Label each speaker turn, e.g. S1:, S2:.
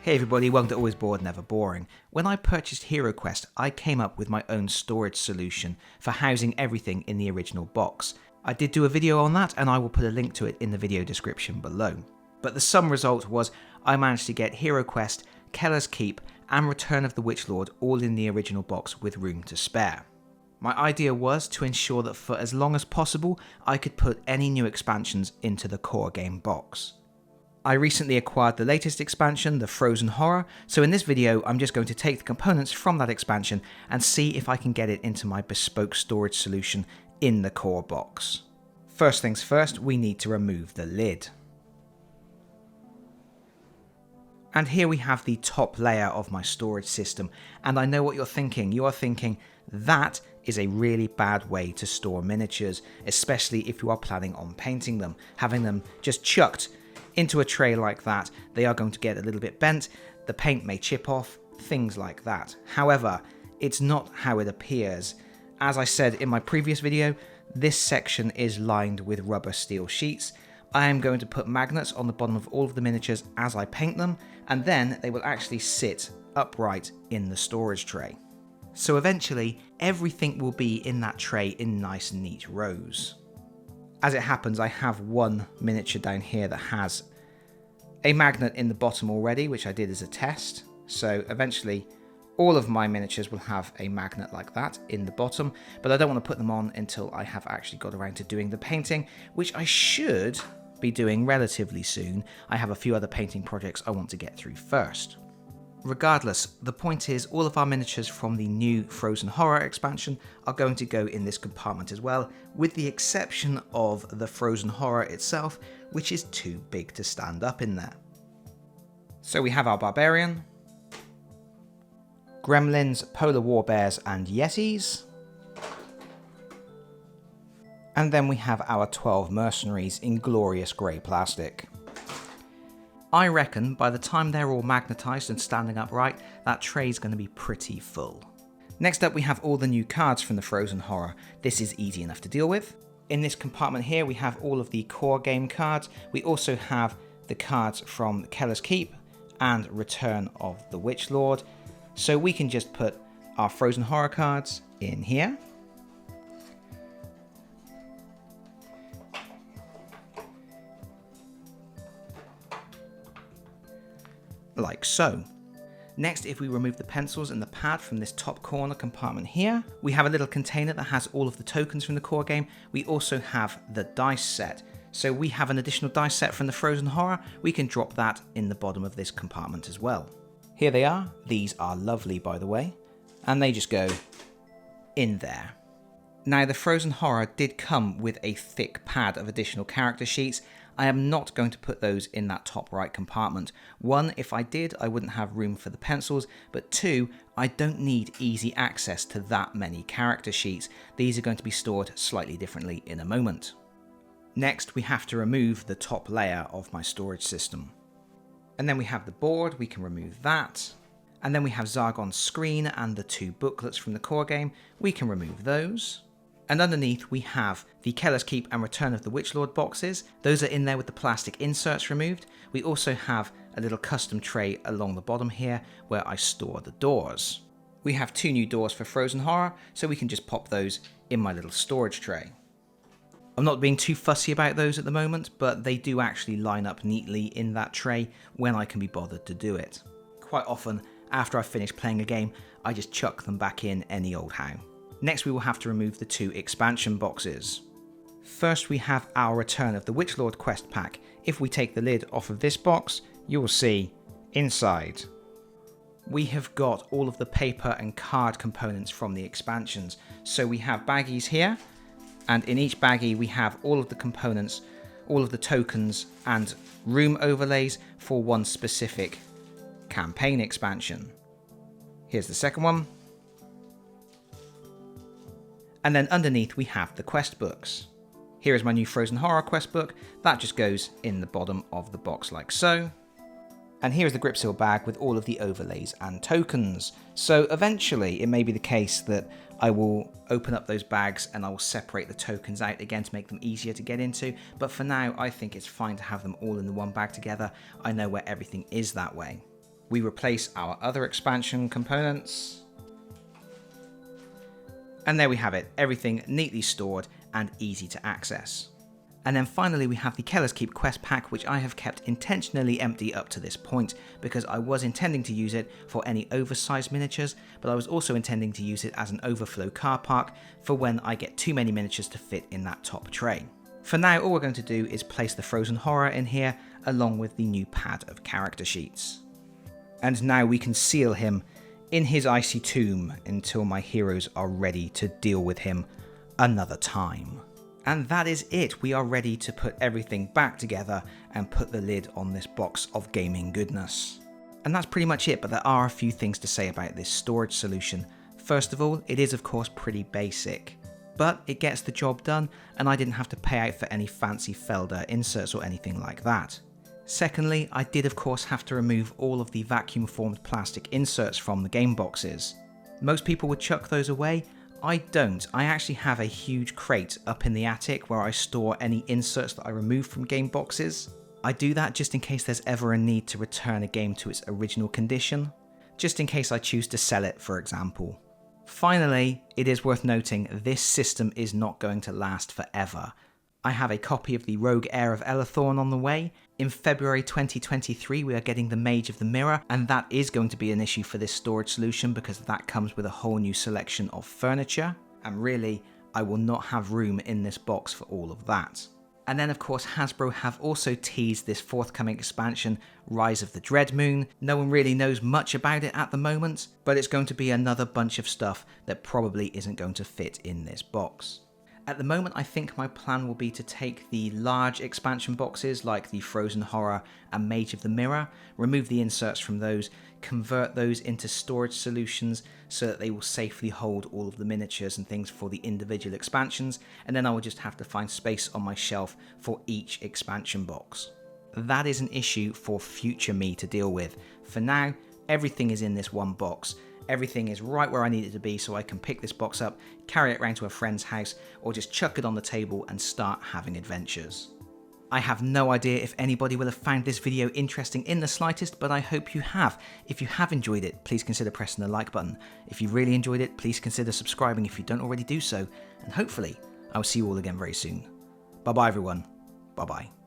S1: Hey everybody, welcome to Always Bored, Never Boring. When I purchased HeroQuest, I came up with my own storage solution for housing everything in the original box. I did do a video on that and I will put a link to it in the video description below. But the sum result was I managed to get HeroQuest, Keller's Keep and Return of the Witchlord all in the original box with room to spare. My idea was to ensure that for as long as possible I could put any new expansions into the core game box. I recently acquired the latest expansion, the Frozen Horror, so in this video I'm just going to take the components from that expansion and see if I can get it into my bespoke storage solution in the core box. First things first, we need to remove the lid. And here we have the top layer of my storage system, and I know what you're thinking. You are thinking, that is a really bad way to store miniatures, especially if you are planning on painting them. Having them just chucked into a tray like that, they are going to get a little bit bent, the paint may chip off, things like that. However, it's not how it appears. As I said in my previous video, this section is lined with rubber steel sheets. I am going to put magnets on the bottom of all of the miniatures as I paint them, and then they will actually sit upright in the storage tray. So eventually, everything will be in that tray in nice neat rows. As it happens, I have one miniature down here that has a magnet in the bottom already, which I did as a test. So eventually, all of my miniatures will have a magnet like that in the bottom, but I don't want to put them on until I have actually got around to doing the painting, which I should be doing relatively soon. I have a few other painting projects I want to get through first. Regardless, the point is all of our miniatures from the new Frozen Horror expansion are going to go in this compartment as well, with the exception of the Frozen Horror itself, which is too big to stand up in there. So we have our Barbarian, Gremlins, Polar War Bears and Yetis, and then we have our 12 mercenaries in glorious grey plastic. I reckon by the time they're all magnetised and standing upright, that tray's going to be pretty full. Next up we have all the new cards from the Frozen Horror. This is easy enough to deal with. In this compartment here we have all of the core game cards. We also have the cards from Keller's Keep and Return of the Witchlord. So we can just put our Frozen Horror cards in here. Like so. Next, if we remove the pencils and the pad from this top corner compartment here, we have a little container that has all of the tokens from the core game. We also have the dice set. So we have an additional dice set from the Frozen Horror. We can drop that in the bottom of this compartment as well. Here they are. These are lovely, by the way, and they just go in there. Now, the Frozen Horror did come with a thick pad of additional character sheets. I am not going to put those in that top right compartment. One, if I did, I wouldn't have room for the pencils, but two, I don't need easy access to that many character sheets. These are going to be stored slightly differently in a moment. Next, we have to remove the top layer of my storage system. And then we have the board, we can remove that. And then we have Zargon's screen and the two booklets from the core game. We can remove those. And underneath we have the Keller's Keep and Return of the Witchlord boxes. Those are in there with the plastic inserts removed. We also have a little custom tray along the bottom here where I store the doors. We have two new doors for Frozen Horror, so we can just pop those in my little storage tray. I'm not being too fussy about those at the moment, but they do actually line up neatly in that tray when I can be bothered to do it. Quite often, after I've finished playing a game, I just chuck them back in any old how. Next we will have to remove the two expansion boxes. First we have our Return of the Witchlord Quest Pack. If we take the lid off of this box, you will see inside we have got all of the paper and card components from the expansions. So we have baggies here, and in each baggie we have all of the components, all of the tokens and room overlays for one specific campaign expansion. Here's the second one. And then underneath we have the quest books. Here is my new Frozen Horror quest book. That just goes in the bottom of the box like so. And here is the grip seal bag with all of the overlays and tokens. So eventually it may be the case that I will open up those bags and I will separate the tokens out again to make them easier to get into. But for now, I think it's fine to have them all in the one bag together. I know where everything is that way. We replace our other expansion components. And there we have it, everything neatly stored and easy to access. And then finally we have the Keller's Keep Quest Pack, which I have kept intentionally empty up to this point because I was intending to use it for any oversized miniatures, but I was also intending to use it as an overflow car park for when I get too many miniatures to fit in that top tray. For now, all we're going to do is place the Frozen Horror in here along with the new pad of character sheets. And now we can seal him in his icy tomb until my heroes are ready to deal with him another time. And that is it, we are ready to put everything back together and put the lid on this box of gaming goodness. And that's pretty much it, but there are a few things to say about this storage solution. First of all, it is of course pretty basic, but it gets the job done and I didn't have to pay out for any fancy Felder inserts or anything like that. Secondly, I did of course have to remove all of the vacuum formed plastic inserts from the game boxes. Most people would chuck those away. I don't. I actually have a huge crate up in the attic where I store any inserts that I remove from game boxes. I do that just in case there's ever a need to return a game to its original condition, just in case I choose to sell it, for example. Finally, it is worth noting this system is not going to last forever. I have a copy of the Rogue Heir of Elathorn on the way. In February 2023 we are getting the Mage of the Mirror, and that is going to be an issue for this storage solution because that comes with a whole new selection of furniture, and really I will not have room in this box for all of that. And then of course Hasbro have also teased this forthcoming expansion, Rise of the Dread Moon. No one really knows much about it at the moment, but it's going to be another bunch of stuff that probably isn't going to fit in this box. At the moment, I think my plan will be to take the large expansion boxes like the Frozen Horror and Mage of the Mirror, remove the inserts from those, convert those into storage solutions so that they will safely hold all of the miniatures and things for the individual expansions, and then I will just have to find space on my shelf for each expansion box. That is an issue for future me to deal with. For now, everything is in this one box. Everything is right where I need it to be, so I can pick this box up, carry it around to a friend's house, or just chuck it on the table and start having adventures. I have no idea if anybody will have found this video interesting in the slightest, but I hope you have. If you have enjoyed it, please consider pressing the like button. If you really enjoyed it, please consider subscribing if you don't already do so, and hopefully I will see you all again very soon. Bye bye everyone. Bye bye.